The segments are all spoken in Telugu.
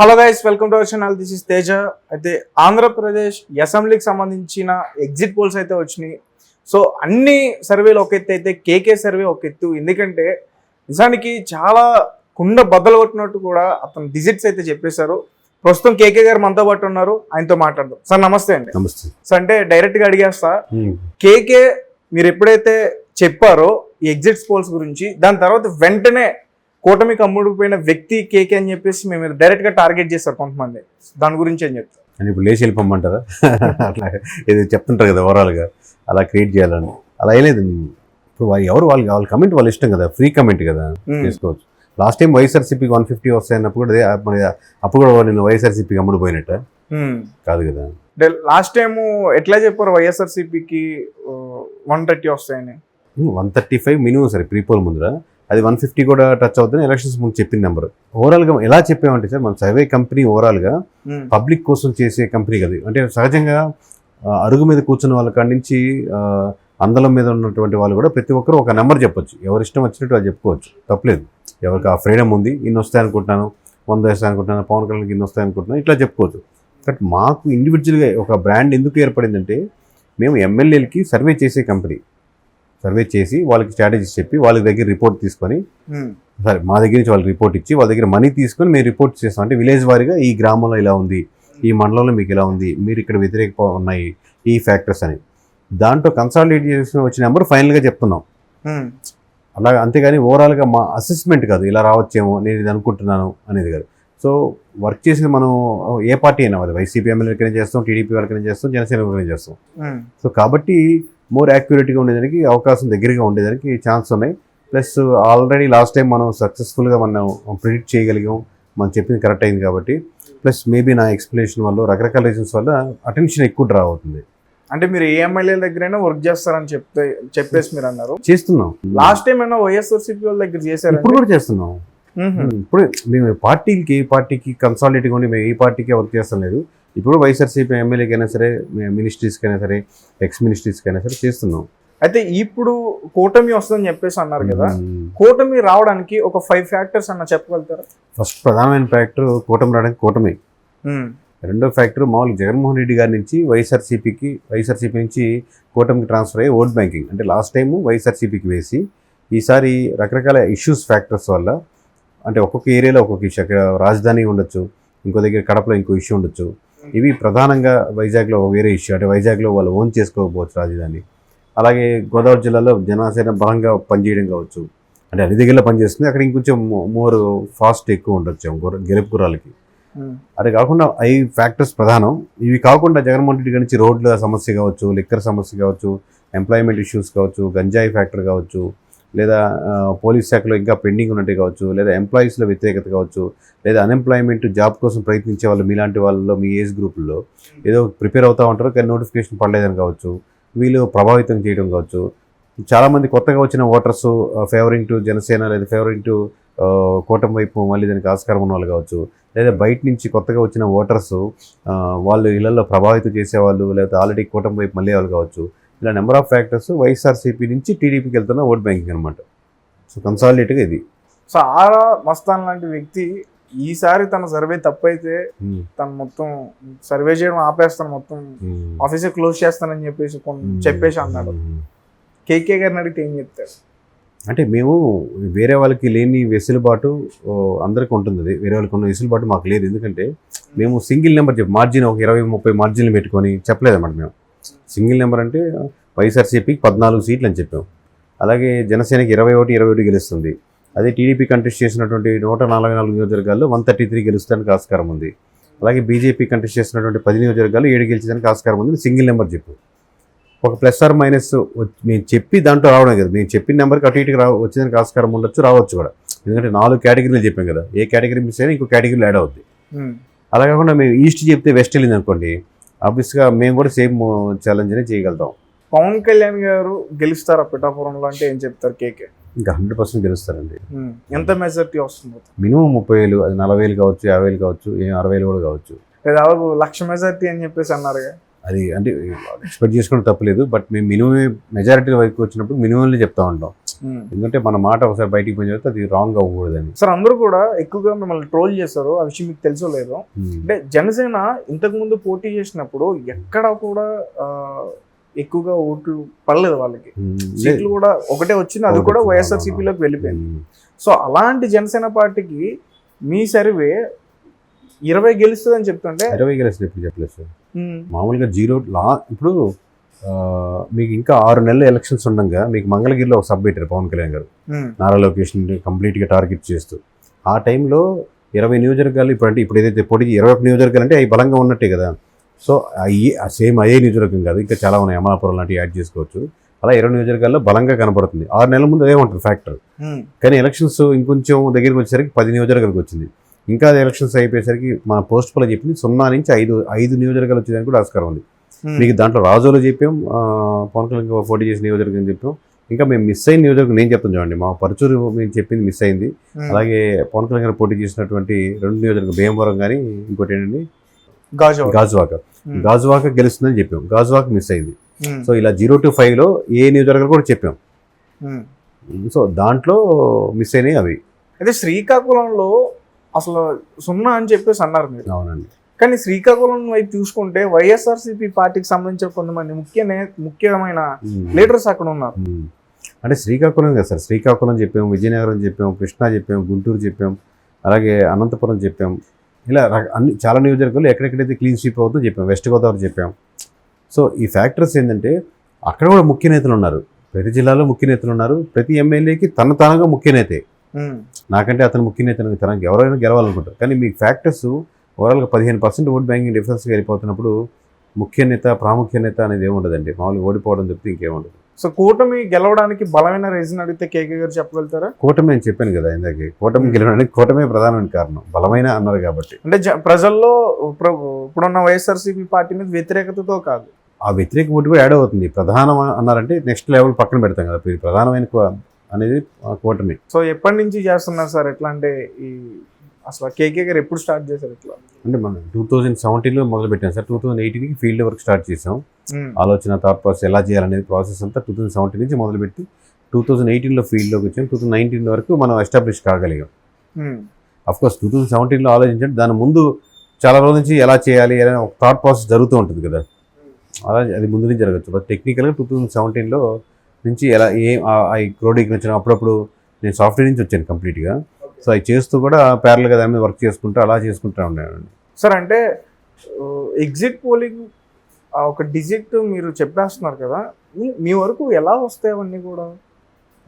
Hello guys, welcome to our channel. This is Teja. అయితే ఆంధ్రప్రదేశ్ అసెంబ్లీకి సంబంధించిన ఎగ్జిట్ పోల్స్ అయితే వచ్చినాయి. సో అన్ని సర్వేలు ఒక ఎత్తు అయితే కేకే సర్వే ఒక ఎత్తు. ఎందుకంటే నిజానికి చాలా కుండ బద్దలు కొట్టినట్టు కూడా అతను డిజిట్స్ అయితే చెప్పేశారు. ప్రస్తుతం కేకే గారు మనతో పాటు ఉన్నారు, ఆయనతో మాట్లాడదాం. సార్ నమస్తే అండి. నమస్తే సార్ అంటే డైరెక్ట్గా అడిగేస్తా, కేకే మీరు ఎప్పుడైతే చెప్పారో ఈ ఎగ్జిట్ పోల్స్ గురించి, దాని తర్వాత వెంటనే కూటమికి అమ్ముడుపోయిన వ్యక్తి కేకే అని చెప్పేసి మేము డైరెక్ట్ గా టార్గెట్ చేస్తారు కొంతమంది. దాని గురించి ఏం చెప్తారు? అని ఇప్పుడు లేచి వెళ్ళిపోమంటారా? అట్లా ఏదో చెప్తుంటారు కదా ఓవరాల్గా అలా క్రియేట్ చేయాలని. అలా అయ్యలేదు. ఇప్పుడు ఎవరు వాళ్ళ కమెంట్ వాళ్ళ ఇష్టం కదా, ఫ్రీ కమెంట్ కదా, చేసుకోవచ్చు. లాస్ట్ టైం వైఎస్ఆర్సీపీకి 150 వస్తాయన్నప్పుడు కూడా అప్పుడు కూడా నేను వైఎస్ఆర్సీపీకి అమ్ముడుపోయినట్ట కాదు కదా. లాస్ట్ టైం ఎట్లా చెప్పారు వైఎస్ఆర్సీపీకి 130 వస్తాయని? 135 మినిమం సరే ప్రీపోల్ ముందర, అది 150 కూడా టచ్ అవుతుంది ఎలక్షన్స్ ముందు చెప్పిన నెంబర్. ఓవరాల్గా ఎలా చెప్పామంటే సార్, మన సర్వే కంపెనీ ఓవరాల్గా పబ్లిక్ కోసం చేసే కంపెనీ కదా. అంటే సహజంగా అరుగు మీద కూర్చున్న వాళ్ళ కాడి నుంచి అందలం మీద ఉన్నటువంటి వాళ్ళు కూడా ప్రతి ఒక్కరు ఒక నెంబర్ చెప్పొచ్చు, ఎవరి ఇష్టం వచ్చినట్టు అది చెప్పుకోవచ్చు, తప్పలేదు. ఎవరికి ఆ ఫ్రీడమ్ ఉంది. ఇన్ని వస్తాయి అనుకుంటున్నాను, 100 వస్తాయి అనుకుంటున్నాను, పవన్ కళ్యాణ్కి ఇన్ని వస్తాయి అనుకుంటున్నాను, ఇట్లా చెప్పుకోవచ్చు. బట్ మాకు ఇండివిజువల్గా ఒక బ్రాండ్ ఎందుకు ఏర్పడిందంటే, మేము ఎమ్మెల్యేలకి సర్వే చేసే కంపెనీ. సర్వే చేసి వాళ్ళకి స్ట్రాటజీస్ చెప్పి వాళ్ళ దగ్గర రిపోర్ట్ తీసుకొని, సరే మా దగ్గర నుంచి వాళ్ళకి రిపోర్ట్ ఇచ్చి వాళ్ళ దగ్గర మనీ తీసుకొని మేము రిపోర్ట్ చేస్తాం. అంటే విలేజ్ వారీగా ఈ గ్రామంలో ఇలా ఉంది, ఈ మండలంలో మీకు ఇలా ఉంది, మీరు ఇక్కడ వ్యతిరేక ఉన్నాయి, ఈ ఫ్యాక్టర్స్ అని దాంట్లో కన్సాలిడేట్ చేసిన వచ్చిన నెంబర్ ఫైనల్గా చెప్తున్నాం. అలాగే అంతేగాని ఓవరాల్గా మా అసెస్మెంట్ కాదు, ఇలా రావచ్చేమో నేను ఇది అనుకుంటున్నాను అనేది కాదు. సో వర్క్ చేసేది మనం ఏ పార్టీ అయినా, అది వైసీపీ ఎమ్మెల్యేలకైనా చేస్తాం, టీడీపీ వాళ్ళకైనా చేస్తాం, జనసేన వాళ్ళకైనా చేస్తాం. సో కాబట్టి మోర్ యాక్యురేట్గా ఉండేదానికి, అవకాశం దగ్గరగా ఉండేదానికి ఛాన్స్ ఉన్నాయి. ప్లస్ ఆల్రెడీ లాస్ట్ టైం మనం సక్సెస్ఫుల్గా మనం ప్రిడిక్ట్ చేయగలిగాం, మనం చెప్పింది కరెక్ట్ అయింది కాబట్టి. ప్లస్ మేబీ నా ఎక్స్ప్లెనేషన్ వల్ల, రకరకాల రీజన్స్ వల్ల అటెన్షన్ ఎక్కువ డ్రా అవుతుంది. అంటే మీరు ఏ ఎమ్మెల్యేల దగ్గరైనా వర్క్ చేస్తారని చెప్పేసి మీరు అన్నారు. చేస్తున్నాం. లాస్ట్ టైం అయినా వైఎస్ఆర్సీపీ వాళ్ళ దగ్గర చేశారు, ఇప్పుడు కూడా చేస్తున్నాం. ఇప్పుడు మేము పార్టీకి కన్సాలిడేట్గా ఉండి మేము ఏ పార్టీకి వర్క్ చేస్తాం లేదు. ఇప్పుడు వైఎస్ఆర్సీపీ ఎమ్మెల్యేకైనా సరే, మినిస్ట్రీస్కైనా సరే, ఎక్స్ మినిస్ట్రీస్కైనా సరే చేస్తున్నాం. అయితే ఇప్పుడు కూటమి వస్తుందని చెప్పేసి అన్నారు కదా, కూటమి రావడానికి ఒక 5 ఫ్యాక్టర్స్ అన్న చెప్పగలుగుతారా? ఫస్ట్ ప్రధానమైన ఫ్యాక్టర్ కూటమి రావడానికి కూటమి. రెండో ఫ్యాక్టర్ మామూలు జగన్మోహన్ రెడ్డి గారి నుంచి వైఎస్ఆర్సీపీ నుంచి కూటమికి ట్రాన్స్ఫర్ అయ్యి ఓట్ బ్యాంకింగ్. అంటే లాస్ట్ టైము వైఎస్ఆర్సీపీకి వేసి, ఈసారి రకరకాల ఇష్యూస్ ఫ్యాక్టర్స్ వల్ల, అంటే ఒక్కొక్క ఏరియాలో ఒక్కొక్క ఇష్యూ, అక్కడ రాజధాని ఉండొచ్చు, ఇంకో దగ్గర కడపలో ఇంకో ఇష్యూ ఉండొచ్చు. ఇవి ప్రధానంగా వైజాగ్లో వేరే ఇష్యూ, అంటే వైజాగ్లో వాళ్ళు ఓన్ చేసుకోకపోవచ్చు రాజధాని. అలాగే గోదావరి జిల్లాలో జనసేన బలంగా పనిచేయడం కావచ్చు, అంటే అన్ని దగ్గరలో పనిచేస్తుంది, అక్కడ ఇంకొంచెం మోర్ ఫాస్ట్ ఎక్కువ ఉండొచ్చు గెలుపు గుర్రాలకి. అది కాకుండా 5 ఫ్యాక్టర్స్ ప్రధానం. ఇవి కాకుండా జగన్మోహన్ రెడ్డి గారి నుంచి రోడ్ల సమస్య కావచ్చు, లిక్కర్ సమస్య కావచ్చు, ఎంప్లాయ్మెంట్ ఇష్యూస్ కావచ్చు, గంజాయి ఫ్యాక్టర్ కావచ్చు, లేదా పోలీస్ శాఖలో ఇంకా పెండింగ్ ఉన్నట్టు కావచ్చు, లేదా ఎంప్లాయీస్లో వ్యతిరేకత కావచ్చు, లేదా అన్ఎంప్లాయ్మెంట్ జాబ్ కోసం ప్రయత్నించే వాళ్ళు, మీలాంటి వాళ్ళలో మీ ఏజ్ గ్రూపుల్లో ఏదో ప్రిపేర్ అవుతూ ఉంటారు కానీ నోటిఫికేషన్ పడలేదని కావచ్చు, వీళ్ళు ప్రభావితం చేయడం కావచ్చు. చాలామంది కొత్తగా వచ్చిన ఓటర్స్ ఫేవరింగ్ టు జనసేన లేదా ఫేవరింగ్ టు కూటమి వైపు మళ్ళీ దానికి ఆస్కారం ఉన్న వాళ్ళు కావచ్చు, లేదా బయట నుంచి కొత్తగా వచ్చిన ఓటర్స్ వాళ్ళు ఇళ్లలో ప్రభావితం చేసేవాళ్ళు, లేదా ఆల్రెడీ కూటమి వైపు మళ్ళీ వాళ్ళు కావచ్చు. ఇలా నెంబర్ ఆఫ్ ఫ్యాక్టర్స్ వైఎస్ఆర్సీపీ నుంచి టీడీపీకి వెళ్తున్న ఓట్ బ్యాంకింగ్ అనమాట. సో కన్సాలిడేట్గా ఇది. సో ఆరా మస్తాన్ లాంటి వ్యక్తి ఈసారి తన సర్వే తప్పైతే తను మొత్తం సర్వే చేయడం ఆపేస్తాను, మొత్తం ఆఫీసే క్లోజ్ చేస్తానని చెప్పేసి అన్నాడు. కేకే గారిని అడిగితే ఏం చెప్తారు? అంటే మేము వేరే వాళ్ళకి లేని వెసులుబాటు అందరికీ ఉంటుంది, అది వేరే వాళ్ళకి ఉన్న వెసులుబాటు మాకు లేదు. ఎందుకంటే మేము సింగిల్ నెంబర్ మార్జిన్ ఒక 20-30 మార్జిన్లు పెట్టుకొని చెప్పలేదన్నమాట. మేము సింగిల్ నెంబర్ అంటే వైఎస్ఆర్సీపీకి 14 సీట్లు అని చెప్పాం. అలాగే జనసేనకి 21 గెలుస్తుంది. అదే టీడీపీ కంటెస్ట్ చేసినటువంటి 144 నియోజకవర్గాల్లో 133 గెలుస్తానికి ఆస్కారం ఉంది. అలాగే బీజేపీ కంటెస్ట్ చేసినటువంటి 10 నియోజకవర్గాల్లో 7 గెలిచేదానికి ఆస్కారం ఉంది. సింగిల్ నెంబర్ చెప్పు, ఒక ప్లస్ ఆర్ మైనస్ మేము చెప్పి దాంట్లో రావడం కదా, మేము చెప్పిన నెంబర్కి అటు ఇటుకి వచ్చేదానికి ఆస్కారం ఉండొచ్చు, రావచ్చు కూడా. ఎందుకంటే 4 కేటగిరీలు చెప్పాం కదా, ఏ కేటగిరీ మిస్ అయినా ఇంకో కేటగిరీలో యాడ్ అవుద్ది. అలా కాకుండా మేము ఈస్ట్ చెప్తే వెస్ట్ వెళ్ళింది అనుకోండి, ఆబ్వియస్గా మేము కూడా సేమ్ ఛాలెంజ్ అనే చేయగలుగుతాం. పవన్ కళ్యాణ్ గారు గెలుస్తారా పిఠాపురంలో అంటే ఏం చెప్తారు? కేకే ఇంకా 100% గెలుస్తారండి. ఎంత మెజారిటీ వస్తుంది? మినిమం 30,000, అది 40,000 కావచ్చు, 50,000 కావచ్చు, 60,000 కూడా కావచ్చు. దాదాపు 1,00,000 మెజారిటీ అని చెప్పేసి అన్నారుగా. అది అంటే ఎక్స్పెక్ట్ చేసుకోవడం తప్పలేదు, బట్ మేము మినిమం మెజారిటీ వైపు వచ్చినప్పుడు మినిమంలో చెప్తా ఉంటాం. ఎందుకంటే మన మాట ఒకసారి బయటికి పోయిన తర్వాత అది రాంగ్ అవ్వకూడదని. సార్ అందరూ కూడా ఎక్కువగా మిమ్మల్ని ట్రోల్ చేస్తారు, ఆ విషయం మీకు తెలుసో లేదో. అంటే జనసేన ఇంతకు ముందు పోటీ చేసినప్పుడు ఎక్కడ కూడా ఎక్కువగా ఓట్లు పడలేదు వాళ్ళకి, సీట్లు కూడా ఒకటే వచ్చింది, అది కూడా వైఎస్ఆర్సీపీలోకి వెళ్ళిపోయింది. సో అలాంటి జనసేన పార్టీకి మీ సర్వే 20 గెలుస్తుంది అని చెప్తుంటే 20 గెలుస్తుంది ఎప్పుడు చెప్పలేదు సార్. మామూలుగా ఇప్పుడు మీకు ఇంకా 6 నెలల ఎలక్షన్స్ ఉండగా మీకు మంగళగిరిలో ఒక సబ్ పెట్టారు పవన్ కళ్యాణ్ గారు, నారా లోకేష్ కంప్లీట్గా టార్గెట్ చేస్తూ. ఆ టైంలో 20 నియోజకవర్గాలు ఇప్పుడు ఏదైతే పోటీ 21 నియోజకవర్గాలు అంటే అవి బలంగా ఉన్నట్టే కదా. సో సేమ్ అదే నియోజకవర్గం కాదు, ఇంకా చాలా ఉన్నాయి, అమలాపురం లాంటివి యాడ్ చేసుకోవచ్చు. అలా 20 నియోజకవర్గాల్లో బలంగా కనపడుతుంది. 6 నెలల ముందు అదే ఉంటుంది ఫ్యాక్టర్. కానీ ఎలక్షన్స్ ఇంకొంచెం దగ్గరికి వచ్చేసరికి 10 నియోజకవర్గాలకు వచ్చింది. ఇంకా అది ఎలక్షన్స్ అయిపోయేసరికి మన పోస్ట్ పోల్ చెప్పింది 0 నుంచి 5 నియోజకవర్గాలు వచ్చేదానికి కూడా ఆస్కారం ఉంది. మీకు దాంట్లో రాజోలో చెప్పాం, పవన్ కళ్యాణ్ పోటీ చేసిన నియోజకవర్గం చెప్పాం. ఇంకా మేము మిస్ అయిన నియోజకవర్గం నేను చెప్తాను చూడండి, మా పరుచూరు మేము చెప్పింది మిస్ అయింది. అలాగే పవన్ కళ్యాణ్ గారు పోటీ చేసినటువంటి 2 నియోజకవర్గం భీమవరం కానీ ఇంకోటి ఏంటండి గాజువాక గెలుస్తుందని చెప్పాం, గాజువాక మిస్ అయింది. సో ఇలా 0 to 5లో ఏ నియోజకవర్గాలు కూడా చెప్పాం. సో దాంట్లో మిస్ అయినాయి అవి. అయితే శ్రీకాకుళంలో అసలు 0 అని చెప్పేసి అన్నారు మీరు. అవునండి. కానీ శ్రీకాకుళం వైపు చూసుకుంటే వైఎస్ఆర్సీపీ పార్టీకి సంబంధించిన కొంతమంది ముఖ్యమైన లీడర్స్ అక్కడ ఉన్నారు. అంటే శ్రీకాకుళం కదా సార్, శ్రీకాకుళం చెప్పాం, విజయనగరం చెప్పాం, కృష్ణా చెప్పాం, గుంటూరు చెప్పాం, అలాగే అనంతపురం చెప్పాం. ఇలా చాలా నియోజకవర్గాలు ఎక్కడెక్కడైతే క్లీన్ స్వీప్ అవుతుందో చెప్పాం, వెస్ట్ గోదావరి చెప్పాం. సో ఈ ఫ్యాక్టర్స్ ఏంటంటే అక్కడ కూడా ముఖ్య నేతలు ఉన్నారు, ప్రతి జిల్లాలో ముఖ్య నేతలు ఉన్నారు. ప్రతి ఎమ్మెల్యేకి తానుగా ముఖ్య నేతే, నాకంటే అతను ముఖ్య నేత తనకి ఎవరైనా గెలవాలనుకుంటారు. కానీ మీ ఫ్యాక్టర్స్ ఓవరాల్గా 15% ఓట్ బ్యాంకింగ్ డిఫరెన్స్గా వెళ్ళిపోతున్నప్పుడు ముఖ్య నేత ప్రాముఖ్య నేత అనేది ఏముండదండి, మామూలుగా ఓడిపోవడం చెప్తే ఇంకేముండదు. సో కూటమి గెలవడానికి బలమైన రీజన్ అడిగితే కేకే గారు చెప్పగలుగుతారా? కూటమి అని చెప్పాను కదా ఇందాకే, కూటమి గెలవడానికి కూటమే ప్రధానమైన కారణం, బలమైన అన్నారు కాబట్టి. అంటే ప్రజల్లో ఇప్పుడున్న వైఎస్ఆర్సీపీ పార్టీ మీద వ్యతిరేకతతో కాదు, ఆ వ్యతిరేక ఓటు కూడా యాడ్ అవుతుంది. ప్రధానం అన్నారంటే నెక్స్ట్ లెవెల్ పక్కన పెడతాం కదా, ఇది ప్రధానమైన అనేది కూటమి. సో ఎప్పటి నుంచి చేస్తున్నారు సార్? ఎట్లా అంటే ఈ అసలు కేకే గారు ఎప్పుడు స్టార్ట్ చేశారు ఇట్లా? అంటే మనం 2017లో మొదలు పెట్టాం సార్, 2018కి ఫీల్డ్ వర్క్ స్టార్ట్ చేసాం. ఆలోచన థాట్ ప్రాసెస్ ఎలా చేయాలనేది ప్రాసెస్ అంతా 2017 నుంచి మొదలుపెట్టి 2018లో ఫీల్డ్లోకి వచ్చాం. 2019 వరకు మనం ఎస్టాబ్లిష్ కాగలిగాం. అఫ్కోర్స్ 2017లో ఆలోచించండి, దాని ముందు చాలా రోజుల నుంచి ఎలా చేయాలి అనే ఒక థాట్ ప్రాసెస్ జరుగుతూ ఉంటుంది కదా, అలా అది ముందు నుంచి జరగచ్చు. బట్ టెక్నికల్గా 2017లో నుంచి ఎలా క్రోడీకి వచ్చిన అప్పుడప్పుడు నేను సాఫ్ట్వేర్ నుంచి వచ్చాను కంప్లీట్గా. సో అవి చేస్తూ కూడా ప్యారల్గా దాని మీద వర్క్ చేసుకుంటూ అలా చేసుకుంటూ ఉన్నాను సార్. అంటే ఎగ్జిట్ పోలింగ్ ఒక డిజిట్ మీరు చెప్పేస్తున్నారు కదా, మీ వరకు ఎలా వస్తాయి అవన్నీ కూడా?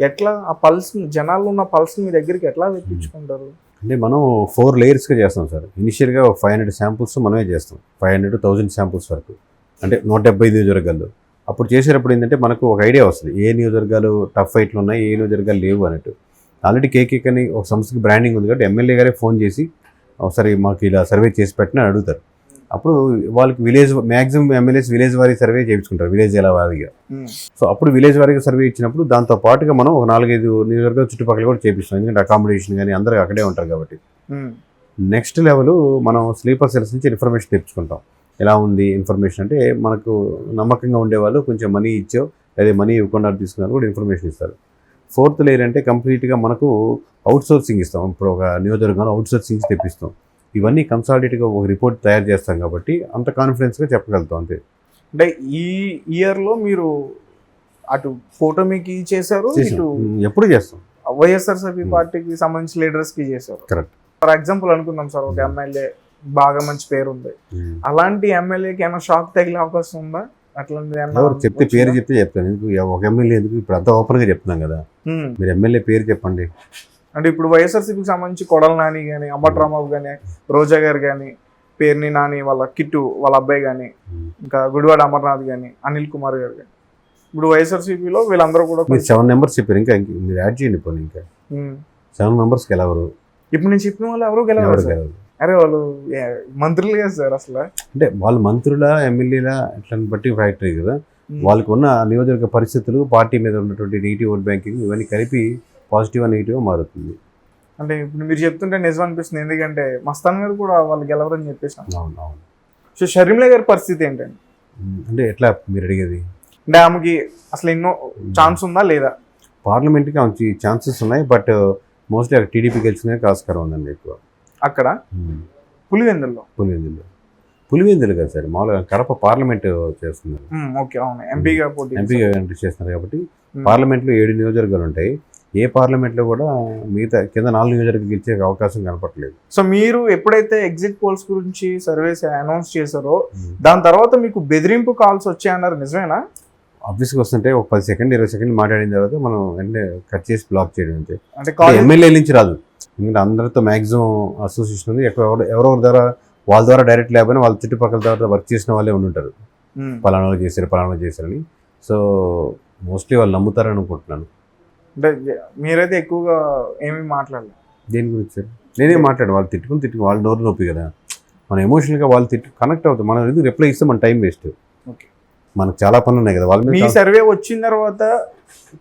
ఎట్లా ఆ పల్స్, జనాల్లో ఉన్న పల్స్ మీ దగ్గరికి ఎట్లా తెప్పించుకుంటారు? అంటే మనం 4 లేయర్స్గా చేస్తాం సార్. ఇనిషియల్గా ఒక 500 శాంపుల్స్ మనమే చేస్తాం, 500-1000 శాంపుల్స్ వరకు, అంటే 175 నియోజకవర్గాలు. అప్పుడు చేసేటప్పుడు ఏంటంటే మనకు ఒక ఐడియా వస్తుంది, ఏ నియోజకవర్గాలు టఫ్ ఫైట్లు ఉన్నాయి, ఏ నియోజకవర్గాలు లేవు అన్నట్టు. ఆల్రెడీ కేకే అని ఒక సంస్థకి బ్రాండింగ్ ఉంది కాబట్టి ఎమ్మెల్యే గారే ఫోన్ చేసి ఒకసారి మాకు ఇలా సర్వే చేసి పెట్టిన అడుగుతారు. అప్పుడు వాళ్ళకి మ్యాక్సిమం ఎమ్మెల్యేస్ విలేజ్ వారీ సర్వే చేయించుకుంటారు, విలేజ్ ఎలా వారీగా. సో అప్పుడు విలేజ్ వారీగా సర్వే ఇచ్చినప్పుడు దాంతో పాటుగా మనం ఒక 4-5 నియోజకవర్గాలు చుట్టుపక్కల కూడా చేపిస్తాం, ఎందుకంటే అకామిడేషన్ కానీ అందరూ అక్కడే ఉంటారు కాబట్టి. నెక్స్ట్ లెవెల్ మనం స్లీపర్ సెల్స్ నుంచి ఇన్ఫర్మేషన్ తెచ్చుకుంటాం. ఎలా ఉంది ఇన్ఫర్మేషన్ అంటే మనకు నమ్మకంగా ఉండేవాళ్ళు కొంచెం మనీ ఇచ్చో లేదా మనీ ఇవ్వకుండా తీసుకున్నారు కూడా ఇన్ఫర్మేషన్ ఇస్తారు. 4th లేయర్ అంటే కంప్లీట్గా మనకు అవుట్సోర్సింగ్ ఇస్తాం. ఇప్పుడు ఒక నియోజకవర్గంలో అవుట్సోర్సింగ్ తెప్పిస్తాం. ఇవన్నీ కన్సాలిడేట్గా ఒక రిపోర్ట్ తయారు చేస్తాం కాబట్టి అంత కాన్ఫిడెన్స్గా చెప్పగలుగుతాం అంతే. అంటే ఈ ఇయర్లో మీరు అటు కూటమికి చేశారు, ఇటు ఎప్పుడు చేస్తాం వైఎస్ఆర్సీపీ పార్టీకి సంబంధించిన లీడర్స్కి చేశారు. కరెక్ట్. ఫర్ ఎగ్జాంపుల్ అనుకుందాం సార్, ఒక ఎమ్మెల్యే బాగా మంచి పేరు ఉంది, అలాంటి ఎమ్మెల్యేకి ఏమైనా షాక్ తగిలే అవకాశం ఉందా? అట్లాంటి చెప్తే పేరు చెప్తే చెప్తాను, ఎందుకు ఒక ఎమ్మెల్యే ఎందుకు, ఇప్పుడు అంతా ఓపెన్గా చెప్తున్నాం కదా, మీరు ఎమ్మెల్యే పేరు చెప్పండి. అంటే ఇప్పుడు వైఎస్ఆర్సీపీకి సంబంధించి కొడల నాని కానీ, అంబటి రాంబాబు కానీ, రోజా గారు కానీ, పేర్ని నాని వాళ్ళ కిట్టు వాళ్ళ అబ్బాయి కానీ, ఇంకా గుడివాడ అమర్నాథ్ కానీ, అనిల్ కుమార్ గారు కానీ, ఇప్పుడు వైఎస్ఆర్సీపీలో వీళ్ళందరూ కూడా 7 మెంబర్స్ చెప్పారు. ఇంకా మీరు యాడ్ చేయండి పోనీ, ఇంకా 7 మెంబర్స్కి గెలవరు. ఇప్పుడు నేను చెప్పిన వాళ్ళు ఎవరు గెలవరు. అరే వాళ్ళు మంత్రులు కదా సార్ అసలు, అంటే వాళ్ళు మంత్రుల ఎమ్మెల్యేల ఇట్లని బట్టి ఫ్యాక్టరీ కదా, వాళ్ళకు ఉన్న నియోజకవర్గ పరిస్థితులు, పార్టీ మీద ఉన్నటువంటి నెగిటివ్ ఓట్ బ్యాంకింగ్ ఇవన్నీ కలిపి పాజిటివ్ నెగిటివ్ మారుతుంది. అంటే ఇప్పుడు మీరు చెప్తుంటే నిజం అనిపిస్తుంది, ఎందుకంటే మస్తాన్ గారు కూడా వాళ్ళు గెలవరని చెప్పేసి. అవును. సో షర్మిల గారి పరిస్థితి ఏంటండి? అంటే ఎట్లా మీరు అడిగేది? అంటే ఆమెకి అసలు ఎన్నో ఛాన్స్ ఉందా లేదా? పార్లమెంట్కి మంచి ఛాన్సెస్ ఉన్నాయి, బట్ మోస్ట్లీ అక్కడ టీడీపీ గెలిచిన ఆస్కారం ఉందండి ఎక్కువ. అక్కడ పులివెందుల్లో పులివెందులు కదా సార్, మామూలుగా కడప పార్లమెంట్ చేస్తున్నారు. ఓకే, అవును, ఎంపీగా చేస్తున్నారు కాబట్టి పార్లమెంట్లో 7 నియోజకవర్గాలు ఉంటాయి. ఏ పార్లమెంట్లో కూడా మిగతా కింద 4 నియోజకవర్గాలు గెలిచే అవకాశం కనపట్లేదు. సో మీరు ఎప్పుడైతే ఎగ్జిట్ పోల్స్ గురించి సర్వేస్ అనౌన్స్ చేశారో దాని తర్వాత మీకు బెదిరింపు కాల్స్ వచ్చాయన్నారు, నిజమేనా? ఆఫీస్కి వస్తుంటే ఒక 10 సెకండ్ 20 సెకండ్లు మాట్లాడిన తర్వాత మనం వెంటనే కట్ చేసి బ్లాక్ చేయడం అంతే. అంటే ఎమ్మెల్యే నుంచి రాదు, ఎందుకంటే అందరితో మ్యాక్సిమం అసోసియేషన్ ఉంది. ఎవరెవరి ద్వారా వాళ్ళ ద్వారా డైరెక్ట్ లేకపోయినా వాళ్ళ చుట్టుపక్కల ద్వారా వర్క్ చేసిన వాళ్ళే ఉండుంటారు, పలానా చేశారని. సో మోస్ట్లీ వాళ్ళు నమ్ముతారని అనుకుంటున్నాను. అంటే మీరైతే ఎక్కువగా ఏమీ మాట్లాడలేదు దేని గురించి సార్? నేనే మాట్లాడు, వాళ్ళు తిట్టుకుని వాళ్ళ నోరు నొప్పి కదా, మనం ఎమోషనల్గా వాళ్ళు కనెక్ట్ అవుతాం. మనం ఎందుకు రిప్లై ఇస్తే మన టైం వేస్ట్. ఓకే, మనకు చాలా పనులు ఉన్నాయి కదా. వాళ్ళ మీ సర్వే వచ్చిన తర్వాత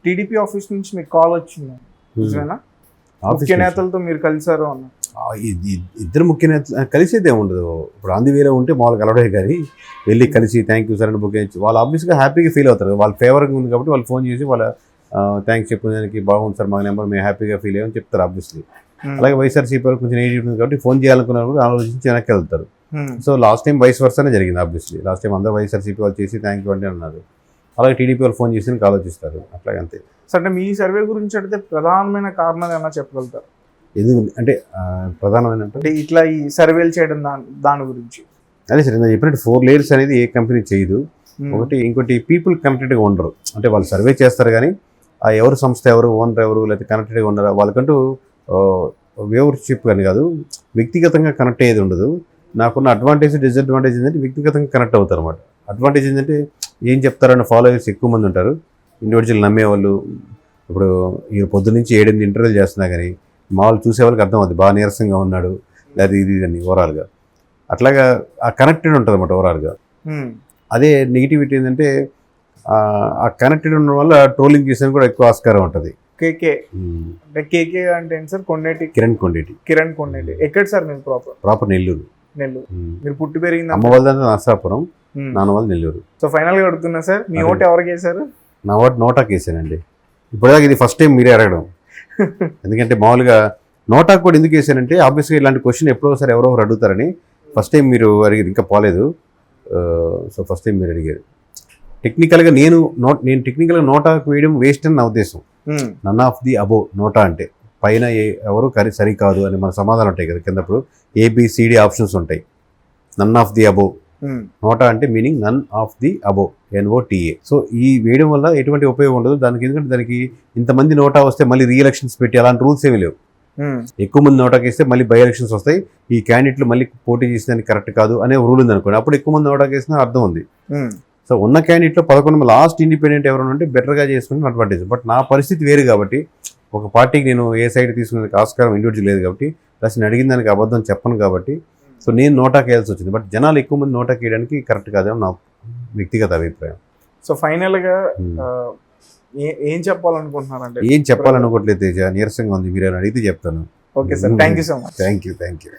టీడీపీ ఆఫీస్ నుంచి మీకు కాల్ వచ్చింది, నిజమేనా? ముఖ్య నేతలతో మీరు కలిసారు అన్న? ఇద్దరు ముఖ్య నేతలు కలిసేదే ఉండదు. ఇప్పుడు ఆంధ్రవేలో ఉంటే మామూలుగా కలవడే కానీ వెళ్ళి కలిసి థ్యాంక్ యూ సార్ అని బుక్ చేయించి వాళ్ళు ఆబ్వియస్గా హ్యాపీగా ఫీల్ అవుతారు. వాళ్ళ ఫేవర్గా ఉంది కాబట్టి వాళ్ళు ఫోన్ చేసి వాళ్ళ థ్యాంక్స్ చెప్పడానికి బాగుంది సార్ మా నెంబర్, మేము హ్యాపీగా ఫీల్ అయ్యామని చెప్తారు ఆబ్వియస్లీ. అలాగే వైఎస్ఆర్సీపీ వాళ్ళు కొంచెం ఏజ్ ఉంది కాబట్టి ఫోన్ చేయాలనుకున్నారు కూడా ఆలోచించి వెనక్కి వెళ్తారు. సో లాస్ట్ టైం వైస్ వర్సానే జరిగింది ఆబ్వియస్లీ. లాస్ట్ టైం అందరూ వైఎస్ఆర్సీపీ వాళ్ళు చేసి థ్యాంక్ యూ అంటే అన్నారు, అలాగే టీడీపీ వాళ్ళు ఫోన్ చేసి ఆలోచిస్తారు, అట్లాగే అంతే. సో అంటే మీ సర్వే గురించి అడిగితే ప్రధానమైన కారణాలు ఏమైనా చెప్పగలుగుతారు? ఎందుకు అంటే ప్రధానమైన అంటే ఇట్లా ఈ సర్వేలు చేయడం దాని గురించి? అదే సార్ నేను చెప్పినట్టు 4 layers అనేది ఏ కంపెనీ చేయదు. ఇంకోటి పీపుల్ కనెక్టెడ్గా ఉండరు. అంటే వాళ్ళు సర్వే చేస్తారు కానీ ఆ ఎవరు సంస్థ ఎవరు, ఓనర్ ఎవరు, లేకపోతే కనెక్టెడ్గా ఉండరు. వాళ్ళకంటూ వ్యూవర్షిప్ అని కాదు, వ్యక్తిగతంగా కనెక్ట్ అయ్యేది ఉండదు. నాకున్న అడ్వాంటేజ్ డిసడ్వాంటేజ్ ఏంటంటే వ్యక్తిగతంగా కనెక్ట్ అవుతారు అనమాట. అడ్వాంటేజ్ ఏంటంటే ఏం చెప్తారన్న ఫాలోవర్స్ ఎక్కువ మంది ఉంటారు, ఇండివిజువల్ నమ్మేవాళ్ళు. ఇప్పుడు ఈ పొద్దు నుంచి 7-8 ఇంటర్వ్యూలు చేస్తున్నా కానీ మామూలు చూసే వాళ్ళకి అర్థం అవుతుంది, బాగా నీరసంగా ఉన్నాడు లేదా ఇది అని ఓవరాల్గా. అట్లాగా ఆ కనెక్టెడ్ ఉంటుంది అన్నమాట ఓవరాల్గా. అదే నెగిటివిటీ ఏంటంటే ఆ కనెక్టెడ్ ఉండడం వల్ల ట్రోలింగ్ చేసిన కూడా ఎక్కువ ఆస్కారం ఉంటుంది. కేకే అంటే కేకే అంటే ఏంటి సార్? కొండేటి కిరణ్ కొండేటి. ఎక్కడ సార్ మీరు ప్రాపర్ నెల్లూరు. మీరు పుట్టి పెరిగింది? అమ్మ వాళ్ళంతా నర్సాపురం, నాన్న వాళ్ళు నెల్లూరు. సో ఫైనల్ గా అడుగుతున్నా సార్, మీ ఓటు ఎవరికి వేశారు? నా ఓటు నోటాకి వేసానండి. ఇప్పటిదాకా ఇది ఫస్ట్ టైం మీరే అడగడం. ఎందుకంటే మామూలుగా నోటాకు కూడా ఎందుకు వేసానంటే ఆబ్వియస్గా ఇలాంటి క్వశ్చన్ ఎప్పుడోసారి ఎవరో అడుగుతారని ఫస్ట్ టైం మీరు అడిగారు, ఇంకా పోలేదు. సో ఫస్ట్ టైం మీరు అడిగారు. టెక్నికల్గా నేను టెక్నికల్గా నోటాకు వేయడం వేస్ట్ అని నా ఉద్దేశం. నన్ ఆఫ్ ది అబో నోటా అంటే పైన ఎవరు సరికాదు అని మన సమాధానం ఉంటాయి కదా కిందప్పుడు ABCD ఆప్షన్స్ ఉంటాయి. నన్ ఆఫ్ ది అబో నోటా అంటే meaning none of the above NOTA. So ఈ వేయడం వల్ల ఎటువంటి ఉపయోగం ఉండదు దానికి, ఎందుకంటే దానికి ఇంతమంది నోటా వస్తే మళ్ళీ రీఎలక్షన్స్ పెట్టి అలాంటి రూల్స్ ఏమీ లేవు. ఎక్కువ మంది నోటాకి వేస్తే మళ్ళీ బై ఎలక్షన్స్ వస్తాయి, ఈ క్యాండిడేట్లు మళ్ళీ పోటీ చేసేదానికి కరెక్ట్ కాదు అనే రూల్ ఉంది అనుకోండి. అప్పుడు ఎక్కువ మంది నోటాకి వేసినా అర్థం ఉంది. సో ఉన్న క్యాండిడేట్లో 11 లాస్ట్ ఇండిపెండెంట్ ఎవరైనా ఉంటే బెటర్గా చేసుకుని అడ్వాంటేజ్. బట్ నా పరిస్థితి వేరు కాబట్టి ఒక పార్టీకి నేను ఏ సైడ్ తీసుకునేందుకు ఆస్కారం ఇండివిజువల్ లేదు కాబట్టి, ప్లస్ నేను అడిగిన దానికి అబద్ధం చెప్పను కాబట్టి సో నేను నోటాకి వేయాల్సి వచ్చింది. బట్ జనాలు ఎక్కువ మంది నోటాకి వేయడానికి కరెక్ట్ కాదేమో నా వ్యక్తిగత అభిప్రాయం. సో ఫైనల్గా ఏం చెప్పాలనుకుంటున్నారంటే? ఏం చెప్పాలనుకోవట్లేదు తేజ, నీరసంగా ఉంది, మీరు అడిగితే చెప్తాను. Okay sir, thank you so much. Thank you.